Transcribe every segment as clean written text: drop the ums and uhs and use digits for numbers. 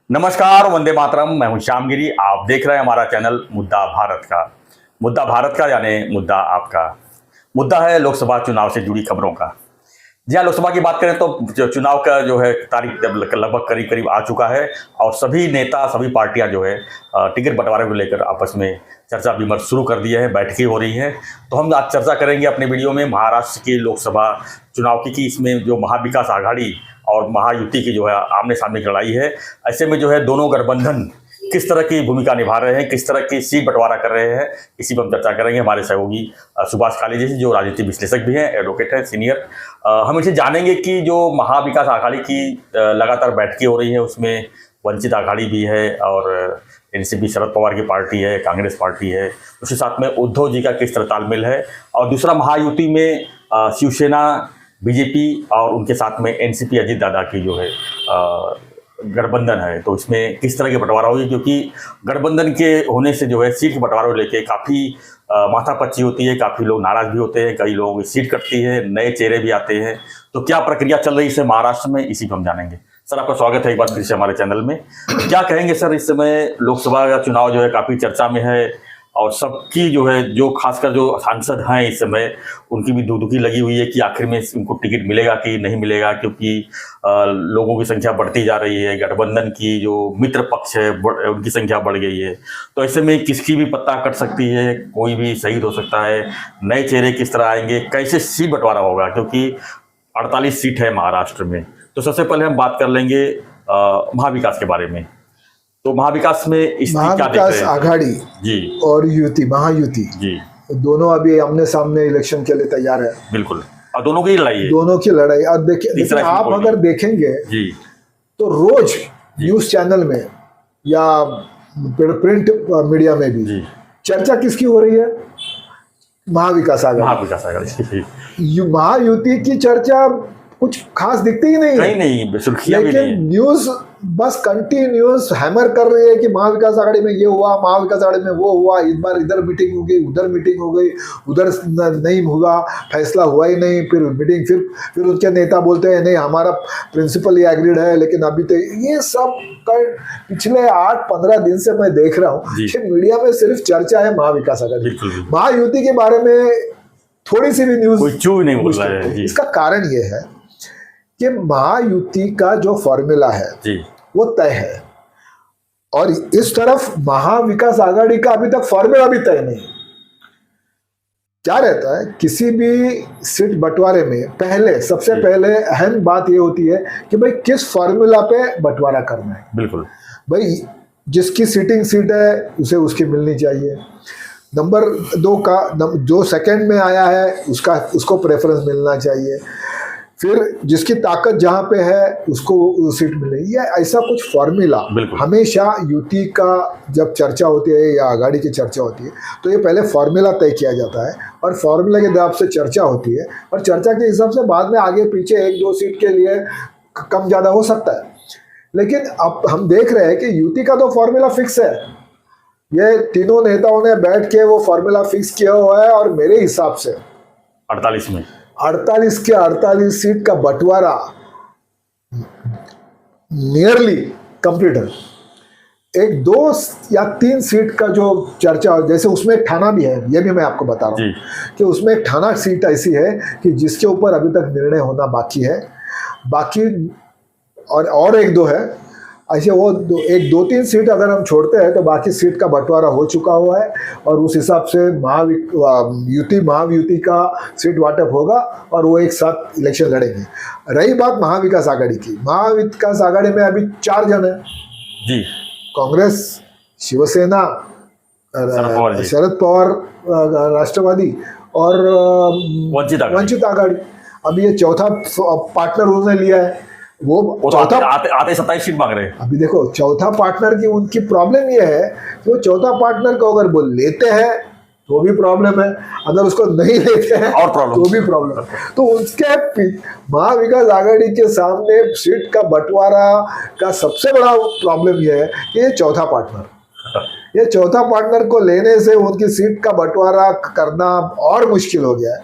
नमस्कार, वंदे मातरम। मैं हूं श्यामगिरी। आप देख रहे हैं हमारा चैनल मुद्दा भारत का। मुद्दा भारत का यानी मुद्दा आपका। मुद्दा है लोकसभा चुनाव से जुड़ी खबरों का। जी हाँ, लोकसभा की बात करें तो जो चुनाव का जो है तारीख लगभग करीब करीब आ चुका है और सभी नेता सभी पार्टियां जो है टिकट बंटवारे को लेकर आपस में चर्चा विमर्श शुरू कर दिए हैं, बैठकें हो रही हैं। तो हम आज चर्चा करेंगे अपने वीडियो में महाराष्ट्र की लोकसभा चुनाव की कि इसमें जो महाविकास आघाड़ी और महायुति की जो है आमने सामने की लड़ाई है। ऐसे में जो है दोनों गठबंधन किस तरह की भूमिका निभा रहे हैं, किस तरह की सीट बंटवारा कर रहे हैं, इसी पर हम चर्चा करेंगे। हमारे सहयोगी सुभाष काली जी जो राजनीतिक विश्लेषक भी हैं, एडवोकेट हैं, सीनियर। हम इसे जानेंगे कि जो महाविकास आघाड़ी की लगातार बैठकें हो रही हैं उसमें वंचित आघाड़ी भी है और एनसीपी शरद पवार की पार्टी है, कांग्रेस पार्टी है, उसके साथ में उद्धव जी का किस तरह तालमेल है, और दूसरा महायुति में शिवसेना, बीजेपी और उनके साथ में एनसीपी अजीत दादा की जो है गठबंधन है। तो इसमें किस तरह के बंटवारा होगी, क्योंकि गठबंधन के होने से जो है सीट के बंटवारे को लेकर काफ़ी माथापच्ची होती है, काफ़ी लोग नाराज़ भी होते हैं, कई लोगों की सीट कटती है, नए चेहरे भी आते हैं। तो क्या प्रक्रिया चल रही है इसे महाराष्ट्र में, इसी पर हम जानेंगे। सर, आपका स्वागत है एक बार फिर से हमारे चैनल में। क्या कहेंगे सर, इस समय लोकसभा का चुनाव जो है काफ़ी चर्चा में है और सबकी जो है जो खासकर जो सांसद हैं इस समय उनकी भी दुखी लगी हुई है कि आखिर में उनको टिकट मिलेगा कि नहीं मिलेगा, क्योंकि लोगों की संख्या बढ़ती जा रही है, गठबंधन की जो मित्र पक्ष है उनकी संख्या बढ़ गई है। तो ऐसे में किसकी भी पत्ता कट सकती है, कोई भी शहीद हो सकता है, नए चेहरे किस तरह आएंगे, कैसे सीट बंटवारा होगा, क्योंकि 48 सीट है महाराष्ट्र में। तो सबसे पहले हम बात कर लेंगे महाविकास के बारे में। तो महाविकास में महाविकास आघाड़ी जी और युति, महायुति जी दोनों अभी आमने सामने इलेक्शन के लिए तैयार है। बिल्कुल, और दोनों की लड़ाई है, दोनों की लड़ाई। और देखिए आप अगर देखेंगे जी तो रोज न्यूज चैनल में या प्रिंट मीडिया में भी चर्चा किसकी हो रही है? महाविकास आघाड़ी। महाविकास आघाड़ी महायुति की चर्चा कुछ खास दिखती ही नहीं है, नहीं सुर्खियां भी लेकिन नहीं। न्यूज बस कंटिन्यूअस हैमर कर रही है कि महाविकास आघाड़ी में ये हुआ, महाविकास आघाड़ी में वो हुआ, इस बार इधर मीटिंग हो गई, उधर मीटिंग हो गई, उधर नहीं हुआ, फैसला हुआ ही नहीं, फिर मीटिंग, फिर उनके नेता बोलते हैं नहीं हमारा प्रिंसिपल ये एग्रीड है, लेकिन अभी तो ये सब पिछले 8-15 दिन से मैं देख रहा हूँ कि मीडिया में सिर्फ चर्चा है महाविकास आघाड़ी। महायुति के बारे में थोड़ी सी भी न्यूज कोई चू नहीं बोल रहा है। इसका कारण ये है कि महायुति का जो फॉर्मूला है वो तय है और इस तरफ महाविकास आघाड़ी का अभी तक फॉर्मूला भी तय नहीं। क्या रहता है किसी भी सीट बंटवारे में सबसे पहले अहम बात ये होती है कि भाई किस फॉर्मूला पे बंटवारा करना है। बिल्कुल भाई, जिसकी सीटिंग सीट है उसे उसकी मिलनी चाहिए। नंबर 2 का जो सेकंड में आया है उसको प्रेफरेंस मिलना चाहिए। फिर जिसकी ताकत जहां पे है उसको सीट मिले। ये ऐसा कुछ फॉर्मूला हमेशा युति का जब चर्चा होती है या आघाड़ी की चर्चा होती है तो ये पहले फॉर्मूला तय किया जाता है और फॉर्मूला के हिसाब से चर्चा होती है और चर्चा के हिसाब से बाद में आगे पीछे 1-2 सीट के लिए कम ज़्यादा हो सकता है। लेकिन अब हम देख रहे हैं कि युति का तो फॉर्मूला फिक्स है। ये तीनों नेताओं ने बैठ के वो फॉर्मूला फिक्स किया हुआ है और मेरे हिसाब से 48 के 48 सीट का बंटवारा नियरली कंप्लीट है। 1-2 या 3 सीट का जो चर्चा, जैसे उसमें एक थाना भी है, ये भी मैं आपको बता रहा हूँ कि उसमें एक थाना सीट ऐसी है कि जिसके ऊपर अभी तक निर्णय होना बाकी है। बाकी और 1-2 है ऐसे, वो 1-2-3 सीट अगर हम छोड़ते हैं तो बाकी सीट का बंटवारा हो चुका हुआ है और उस हिसाब से महायुति का सीट वाटप होगा और वो एक साथ इलेक्शन लड़ेंगे। रही बात महाविकास आघाड़ी की, महाविकास आघाड़ी में अभी 4 जन है जी, कांग्रेस, शिवसेना, शरद पवार राष्ट्रवादी और वंचित आघाड़ी। अभी ये चौथा पार्टनर उन्होंने लिया है। वो चौथा आते 27 सीट मांग रहे हैं। अभी देखो चौथा पार्टनर की उनकी प्रॉब्लम ये है कि वो चौथा पार्टनर को अगर वो लेते हैं तो भी प्रॉब्लम है, अगर उसको नहीं लेते हैं और प्रॉब्लम तो भी प्रॉब्लम है। तो उसके महाविकास आघाड़ी के सामने सीट का बंटवारा का सबसे बड़ा प्रॉब्लम ये है कि ये चौथा पार्टनर को लेने से उनकी सीट का बंटवारा करना और मुश्किल हो गया है।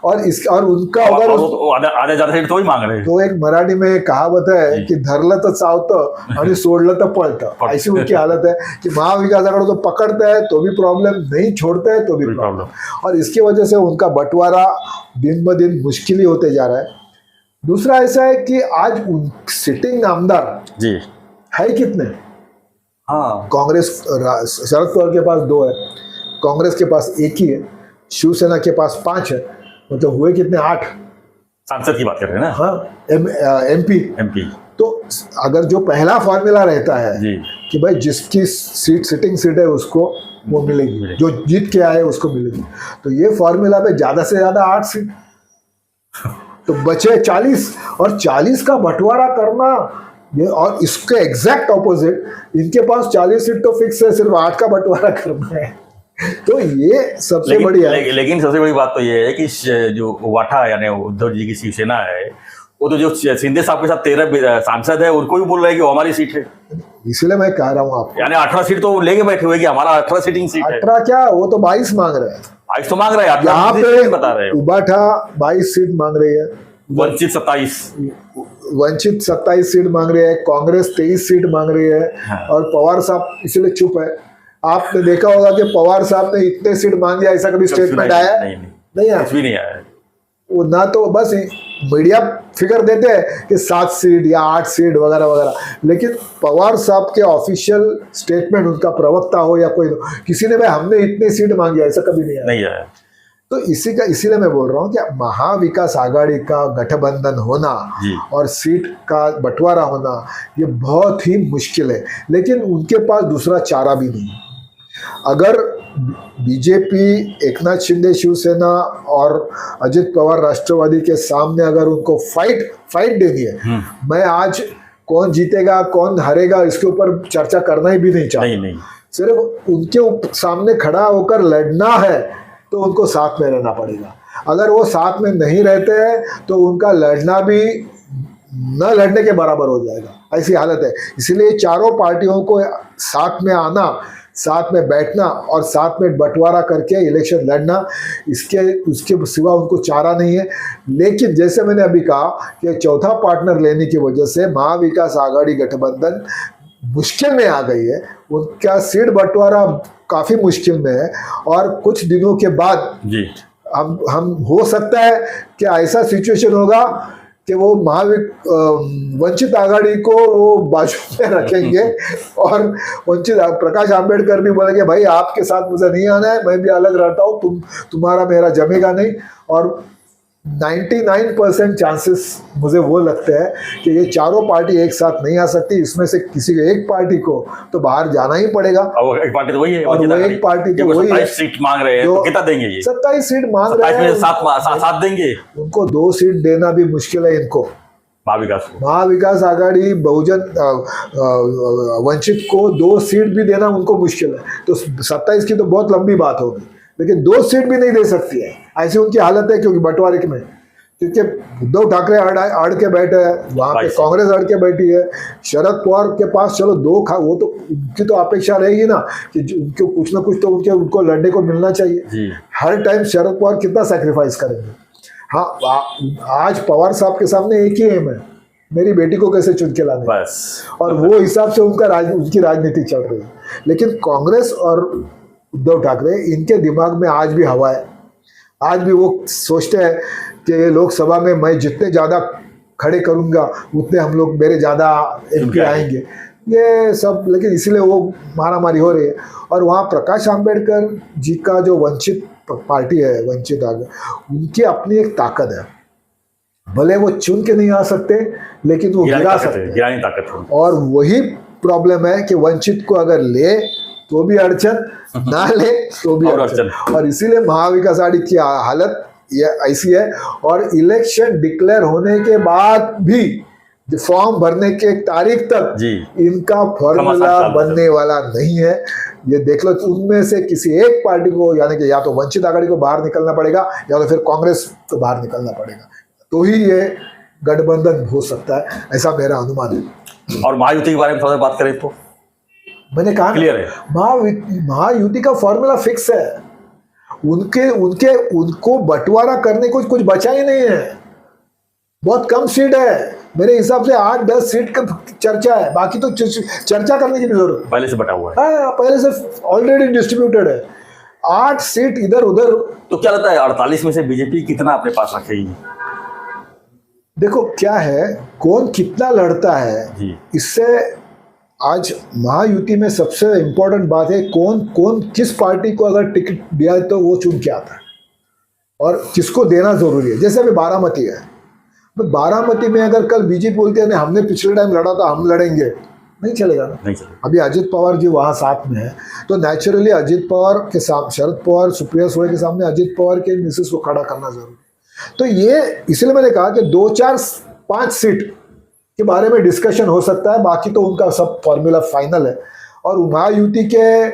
और उनका अगर और वो तो आधे ज्यादा सीट तो ही मांग रहे हैं। तो एक मराठी में कहावत है कि धरलं तर चावतं आणि सोडलं तर पळतं, ऐसी उनकी हालत है कि महाविकास आघाड़ी तो पकड़ता है तो भी प्रॉब्लम, नहीं छोड़ता है तो भी प्रॉब्लम, और इसकी वजह से उनका बंटवारा दिन ब दिन मुश्किल ही होते जा रहा है। दूसरा ऐसा है कि आज सिटिंग आमदार जी है कितने? हाँ, कांग्रेस शरद पवार के पास 2 है, कांग्रेस के पास 1 ही है, शिवसेना के पास 5 है, मतलब हुए कितने? 8 सांसद की बात कर रहे हैं ना। हाँ, एमपी। तो अगर जो पहला फॉर्मूला रहता है जी कि भाई जिसकी सिटिंग सीट है उसको वो मिलेगी, जो जीत के आए उसको मिलेगी, तो ये फॉर्मूला पे ज्यादा से ज्यादा 8 सीट, तो बचे 40, और 40 का बंटवारा करना ये, और इसके एग्जैक्ट ऑपोजिट इनके पास 40 सीट तो फिक्स है, सिर्फ 8 का बंटवारा करना है। तो ये सबसे बड़ी है। लेकिन सबसे बड़ी बात तो ये है कि जो वाठा यानी उद्धव जी की शिवसेना है, वो तो जो शिंदे साहब के साथ 13 सांसद है उनको भी बोल रहे हैं कि वो हमारी सीट है, इसीलिए मैं कह रहा हूँ आपको, यानी 18 सीट तो लेके बैठे हुए कि हमारा 18 सीटिंग सीट है। 18 क्या, वो तो 22 मांग रहे हैं। 22 तो मांग रहे हैं, यहाँ पे बता रहे हो। उबाठा 22 सीट मांग रही है, वंचित 27, वंचित 27 सीट मांग रही है, कांग्रेस 23 सीट मांग रही है। हाँ। और पवार साहब इसलिए चुप है। आपने देखा होगा कि पवार साहब ने इतने सीट मांगे, ऐसा कभी स्टेटमेंट आया? नहीं आया, कुछ भी नहीं आया। वो ना तो बस मीडिया फिगर देते हैं कि 7 सीट या 8 सीट वगैरह वगैरह, लेकिन पवार साहब के ऑफिशियल स्टेटमेंट, उनका प्रवक्ता हो या कोई, किसी ने भाई हमने इतनी सीट मांगी ऐसा कभी नहीं आया। तो इसीलिए मैं बोल रहा हूँ कि महाविकास आघाड़ी का गठबंधन होना और सीट का बंटवारा होना ये बहुत ही मुश्किल है, लेकिन उनके पास दूसरा चारा भी नहीं है। अगर बीजेपी, एकनाथ शिंदे शिवसेना और अजित पवार राष्ट्रवादी के सामने अगर उनको फाइट देनी है, मैं आज कौन जीतेगा कौन हारेगा इसके ऊपर चर्चा करना ही भी नहीं चाहता। नहीं। सिर्फ उनके सामने खड़ा होकर लड़ना है तो उनको साथ में रहना पड़ेगा। अगर वो साथ में नहीं रहते हैं तो उनका लड़ना भी न लड़ने के बराबर हो जाएगा, ऐसी हालत है। इसलिए चारों पार्टियों को साथ में आना, साथ में बैठना और साथ में बंटवारा करके इलेक्शन लड़ना, उसके सिवा उनको चारा नहीं है। लेकिन जैसे मैंने अभी कहा कि चौथा पार्टनर लेने की वजह से महाविकास आघाड़ी गठबंधन मुश्किल में आ गई है, उनका सीट बंटवारा काफी मुश्किल में है। और कुछ दिनों के बाद जी हम हो सकता है कि ऐसा सिचुएशन होगा कि वो वंचित आघाड़ी को वो बाजू में रखेंगे और वंचित प्रकाश आंबेडकर भी बोलेंगे भाई आपके साथ मुझे नहीं आना है, मैं भी अलग रहता हूँ, तुम्हारा मेरा जमेगा नहीं। और 99% चांसेस मुझे वो लगते हैं कि ये चारों पार्टी एक साथ नहीं आ सकती, इसमें से किसी एक पार्टी को तो बाहर जाना ही पड़ेगा। और एक पार्टी तो वही है, और वो एक पार्टी तो वही है। 27 सीट मांग रहे हैं तो कितना देंगे ये? 27 सीट मांग रहे हैं, 7 देंगे। उनको 2 सीट देना भी मुश्किल है इनको, महाविकास आघाड़ी बहुजन वंचित को 2 सीट भी देना उनको मुश्किल है। तो 27 की तो बहुत लंबी बात होगी, लेकिन 2 सीट भी नहीं दे सकती है, ऐसी उनकी हालत है। क्योंकि बंटवारे में, क्योंकि उद्धव ठाकरे अड़ के बैठे हैं, वहां पे कांग्रेस अड़ के बैठी है, शरद पवार के पास चलो 2 वो तो उनकी तो अपेक्षा रहेगी ना कि उनको कुछ ना कुछ तो उनको लड़ने को मिलना चाहिए। हर टाइम शरद पवार कितना सैक्रिफाइस करेंगे? हाँ, आज पवार साहब के सामने एक ही एम है, मेरी बेटी को कैसे चुन के लाने, बस। और वो हिसाब से उनकी राजनीति चल रही है। लेकिन कांग्रेस और उद्धव ठाकरे, इनके दिमाग में आज भी हवा है। आज भी वो सोचते हैं कि लोकसभा में मैं जितने ज़्यादा खड़े करूंगा उतने हम लोग मेरे ज़्यादा एमपी आएंगे, ये सब। लेकिन इसीलिए वो मारामारी हो रही है। और वहाँ प्रकाश आंबेडकर जी का जो वंचित पार्टी है, वंचित आगे, उनकी अपनी एक ताकत है। भले वो चुन के नहीं आ सकते, लेकिन वो गिरा सकते हैं। और वही प्रॉब्लम है कि वंचित को अगर ले तो भी अड़चन, ना ले तो भी अड़चन। और इसीलिए महाविकास आघाड़ी की हालत ये ऐसी है। और इलेक्शन डिक्लेयर होने के बाद भी फॉर्म भरने के तारीख तक इनका फॉर्मूला बनने वाला नहीं है। ये देख लो, उनमें से किसी एक पार्टी को, यानी कि या तो वंचित आघाड़ी को बाहर निकलना पड़ेगा या तो फिर कांग्रेस को बाहर निकलना पड़ेगा, तो ही ये गठबंधन हो सकता है, ऐसा मेरा अनुमान है। और महायुति के बारे में थोड़ा बात करें तो मैंने कहा क्लियर है, महायुति का फॉर्मूला फिक्स है। उनके उनके उनको बंटवारा करने को कुछ बचा ही नहीं है। बहुत कम सीट है, मेरे हिसाब से 8-10 सीट का चर्चा है, बाकी तो चर्चा करने की भी जरूरत पहले से बटा हुआ है। हाँ, पहले से ऑलरेडी डिस्ट्रीब्यूटेड है। 8 सीट इधर उधर। तो क्या लगता है 48 में से बीजेपी कितना अपने पास रखेगी? देखो क्या है, कौन कितना लड़ता है जी। इससे आज महायुति में सबसे इम्पोर्टेंट बात है कौन कौन किस पार्टी को अगर टिकट दिया तो वो चुन के आता है और किसको देना जरूरी है। जैसे अभी बारामती है, तो बारामती में अगर कल बीजेपी बोलती है हमने पिछले टाइम लड़ा था हम लड़ेंगे, नहीं चलेगा ना। नहीं चलेगा। अभी अजित पवार जी वहाँ साथ में है, तो नेचुरली अजित पवार के साथ शरद पवार सुप्रिया सुले के सामने अजित पवार के मिसेस को खड़ा करना जरूरी है। तो ये इसलिए मैंने कहा कि 2-4-5 सीट के बारे में डिस्कशन हो सकता है, बाकी तो उनका सब फॉर्मूला फाइनल है। और महायुति के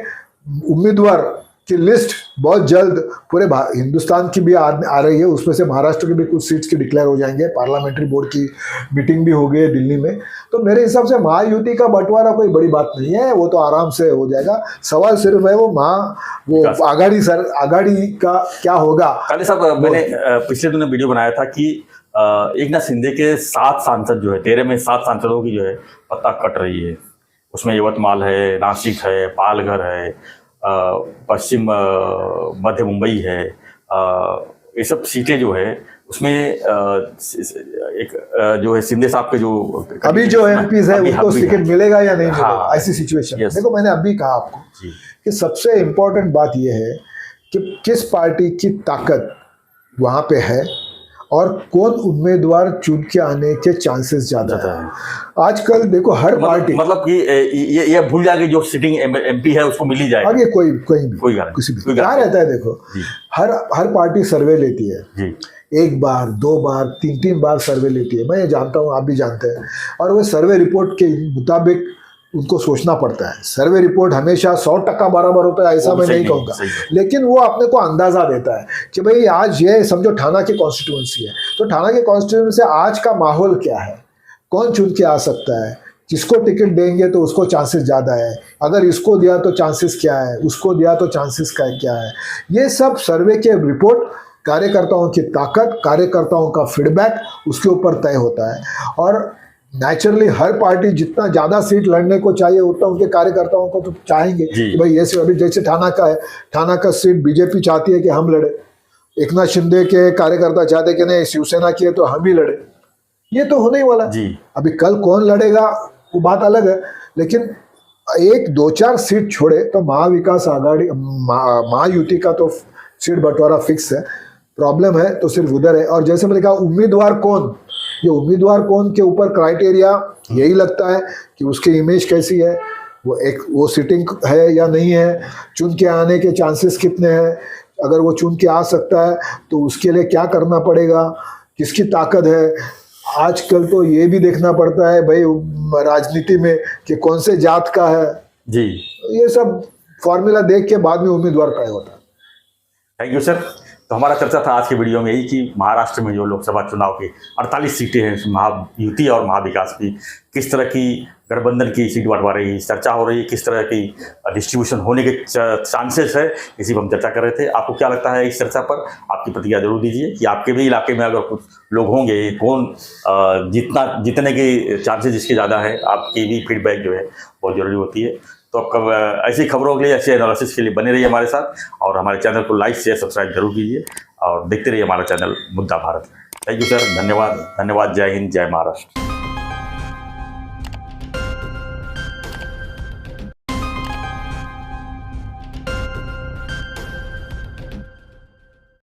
उम्मीदवार की लिस्ट बहुत जल्द पूरे हिंदुस्तान की भी आ रही है, उसमें से महाराष्ट्र की भी कुछ सीट्स की डिक्लेयर हो जाएंगे। पार्लियामेंट्री बोर्ड की मीटिंग भी हो गई है दिल्ली में, तो मेरे हिसाब से महायुति का बंटवारा कोई बड़ी बात नहीं है, वो तो आराम से हो जाएगा। सवाल सिर्फ है वो आघाड़ी का क्या होगा। काले साहब, मैंने पिछले दिनों वीडियो बनाया था कि एकनाथ शिंदे के 7 सांसद जो है, 13 में 7 सांसदों की जो है पत्ता कट रही है। उसमें यवतमाल है, नासिक है, पालघर है, पश्चिम मध्य मुंबई है, ये सब सीटें जो है उसमें एक जो है शिंदे साहब के जो अभी जो एमपीज है उनको टिकट मिलेगा या नहीं मिलेगा, हाँ, ऐसी सिचुएशन। yes. देखो मैंने अभी कहा आपको कि सबसे इम्पोर्टेंट बात यह है कि किस पार्टी की ताकत वहां पे है और कौन उम्मीदवार चुन के आने के चांसेस ज्यादा है। आजकल देखो हर पार्टी मतलब कि ये भूल जाएगी जो सिटिंग एमपी है उसको मिल ही जाएगा। आगे कोई किसी भी क्या रहता है। देखो हर पार्टी सर्वे लेती है जी। 1 बार 2 बार 3 बार सर्वे लेती है, मैं ये जानता हूँ, आप भी जानते हैं। और वो सर्वे रिपोर्ट के मुताबिक उनको सोचना पड़ता है। सर्वे रिपोर्ट हमेशा 100% बराबर होता है ऐसा मैं नहीं कहूँगा, लेकिन वो अपने को अंदाजा देता है कि भाई आज ये समझो ठाणा की कॉन्स्टिट्यूंसी है, तो ठाणा की कॉन्स्टिट्यूंसी से आज का माहौल क्या है, कौन चुन के आ सकता है, जिसको टिकट देंगे तो उसको चांसेस ज़्यादा है, अगर इसको दिया तो चांसेस क्या है, उसको दिया तो चांसेस क्या है। ये सब सर्वे के रिपोर्ट, कार्यकर्ताओं की ताकत, कार्यकर्ताओं का फीडबैक, उसके ऊपर तय होता है। और नेचुरली हर पार्टी जितना ज़्यादा सीट लड़ने को चाहिए उतना उनके कार्यकर्ताओं को तो चाहेंगे कि भाई ये अभी जैसे ठाणा का है, ठाणा का सीट बीजेपी चाहती है कि हम लड़े, एकनाथ शिंदे के कार्यकर्ता चाहते कि नहीं शिवसेना की है तो हम ही लड़े। ये तो होने ही वाला है। अभी कल कौन लड़ेगा वो बात अलग है, लेकिन 1-2-4 सीट छोड़े तो महाविकास आघाड़ी महायुति का तो सीट बंटवारा फिक्स है। प्रॉब्लम है तो सिर्फ उधर है। और जैसे मैंने कहा उम्मीदवार कौन, ये उम्मीदवार कौन के ऊपर क्राइटेरिया यही लगता है कि उसकी इमेज कैसी है, वो सिटिंग है या नहीं है, चुन के आने के चांसेस कितने हैं, अगर वो चुन के आ सकता है तो उसके लिए क्या करना पड़ेगा, किसकी ताकत है। आजकल तो ये भी देखना पड़ता है भाई राजनीति में कि कौन से जात का है जी, ये सब फॉर्मूला देख के बाद में उम्मीदवार तय होता है। Thank you sir. तो हमारा चर्चा था आज की वीडियो में यही कि महाराष्ट्र में जो लोकसभा चुनाव की 48 सीटें हैं महायुति और महाविकास की, किस तरह की गठबंधन की सीट बंटवारे की चर्चा हो रही है, किस तरह की डिस्ट्रीब्यूशन होने के चांसेस है, इसी पर हम चर्चा कर रहे थे। आपको क्या लगता है इस चर्चा पर? आपकी प्रतिक्रिया जरूर दीजिए कि आपके भी इलाके में अगर कुछ लोग होंगे, कौन जीतने के चांसेस जिसके ज़्यादा है, आपकी भी फीडबैक जो है बहुत ज़रूरी होती है। तो आप ऐसी खबरों के लिए, ऐसे एनालिसिस के लिए बने रहिए हमारे साथ और हमारे चैनल को लाइक शेयर सब्सक्राइब जरूर कीजिए और देखते रहिए हमारा चैनल मुद्दा भारत। थैंक यू सर, धन्यवाद। जय हिंद, जय महाराष्ट्र।